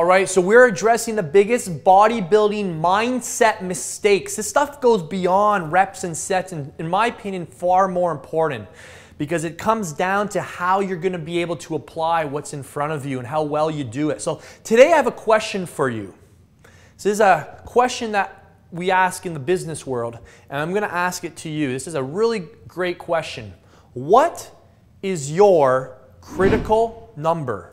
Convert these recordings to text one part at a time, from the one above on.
All right, so we're addressing the biggest bodybuilding mindset mistakes. This stuff goes beyond reps and sets, and in my opinion, far more important, because it comes down to how you're gonna be able to apply what's in front of you and how well you do it. So today I have a question for you. This is a question that we ask in the business world, and I'm gonna ask it to you. This is a really great question. What is your critical number?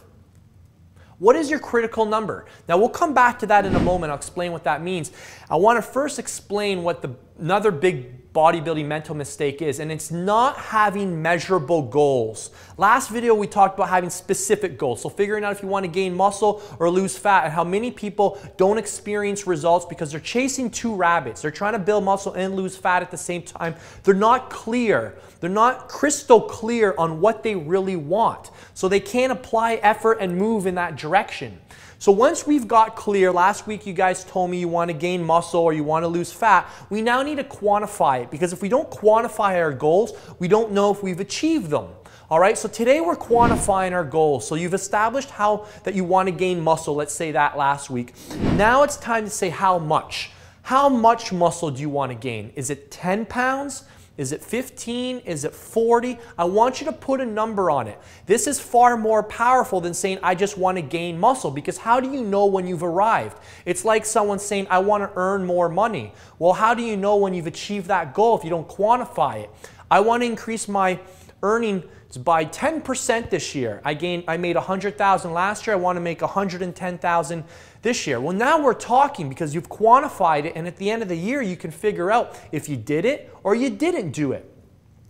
What is your critical number? Now we'll come back to that in a moment. I'll explain what that means. I want to first explain what another big bodybuilding mental mistake is, and it's not having measurable goals. Last video we talked about having specific goals, so figuring out if you want to gain muscle or lose fat, and how many people don't experience results because they're chasing two rabbits. They're trying to build muscle and lose fat at the same time. They're not clear. They're not crystal clear on what they really want, so they can't apply effort and move in that direction. So once we've got clear, last week you guys told me you want to gain muscle or you want to lose fat, we now need to quantify it, because if we don't quantify our goals, we don't know if we've achieved them. All right, so today we're quantifying our goals. So you've established that you want to gain muscle, let's say that last week. Now it's time to say how much. How much muscle do you want to gain? Is it 10 pounds? Is it 15? Is it 40? I want you to put a number on it. This is far more powerful than saying, I just want to gain muscle, because how do you know when you've arrived? It's like someone saying, I want to earn more money. Well, how do you know when you've achieved that goal if you don't quantify it? I want to increase my earnings by 10% this year. I made 100,000 last year. I want to make 110,000 this year. Well, now we're talking, because you've quantified it, and at the end of the year you can figure out if you did it or you didn't do it.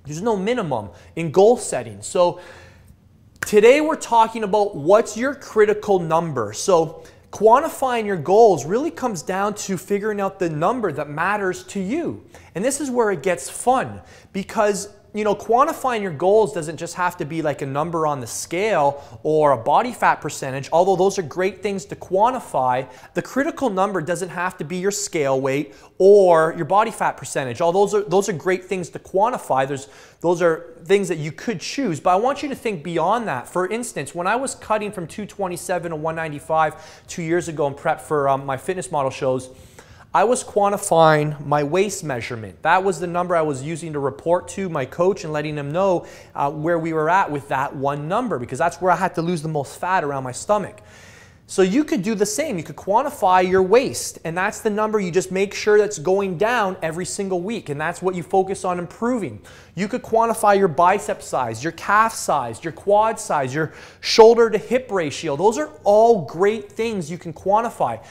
There's no minimum in goal setting. So today we're talking about what's your critical number. So quantifying your goals really comes down to figuring out the number that matters to you. And this is where it gets fun, because quantifying your goals doesn't just have to be like a number on the scale or a body fat percentage, although those are great things to quantify. The critical number doesn't have to be your scale weight or your body fat percentage. Although those are great things to quantify. Those are things that you could choose, but I want you to think beyond that. For instance, when I was cutting from 227 to 195 2 years ago in prep for my fitness model shows, I was quantifying my waist measurement. That was the number I was using to report to my coach and letting him know where we were at with that one number, because that's where I had to lose the most fat around my stomach. So you could do the same. You could quantify your waist, and that's the number you just make sure that's going down every single week, and that's what you focus on improving. You could quantify your bicep size, your calf size, your quad size, your shoulder to hip ratio. Those are all great things you can quantify.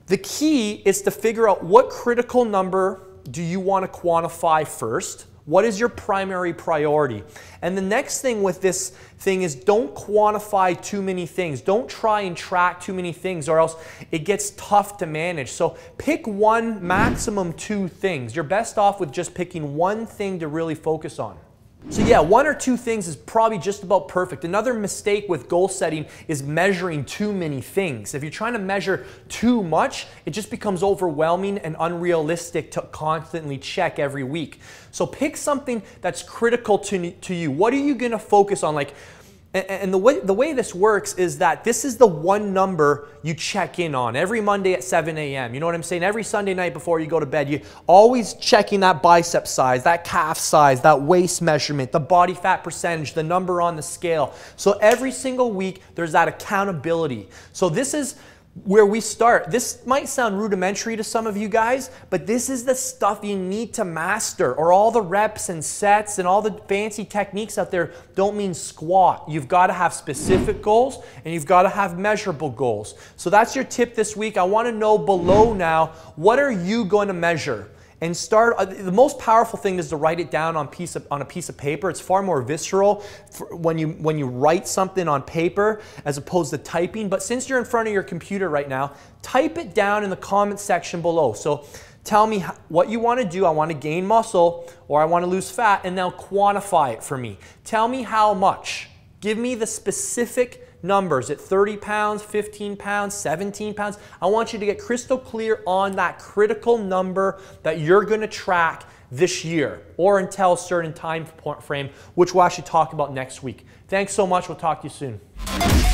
The key is to figure out what critical number do you want to quantify first. What is your primary priority? And the next thing with this thing is, don't quantify too many things. Don't try and track too many things, or else it gets tough to manage. So pick one, maximum two things. You're best off with just picking one thing to really focus on. So yeah, one or two things is probably just about perfect. Another mistake with goal setting is measuring too many things. If you're trying to measure too much, it just becomes overwhelming and unrealistic to constantly check every week. So pick something that's critical to you. What are you going to focus on? And the way this works is that this is the one number you check in on every Monday at 7 a.m. You know what I'm saying? Every Sunday night before you go to bed, you're always checking that bicep size, that calf size, that waist measurement, the body fat percentage, the number on the scale. So every single week, there's that accountability. So this is where we start. This might sound rudimentary to some of you guys, but this is the stuff you need to master, or all the reps and sets and all the fancy techniques out there don't mean squat. You've got to have specific goals, and you've got to have measurable goals. So that's your tip this week. I want to know below now, what are you going to measure? And start. The most powerful thing is to write it down on a piece of paper. It's far more visceral when you write something on paper as opposed to typing. But since you're in front of your computer right now, type it down in the comment section below. So tell me what you want to do. I want to gain muscle, or I want to lose fat, and now quantify it for me. Tell me how much. Give me the specific numbers at 30 pounds, 15 pounds, 17 pounds. I want you to get crystal clear on that critical number that you're going to track this year, or until a certain time frame, which we'll actually talk about next week. Thanks so much. We'll talk to you soon.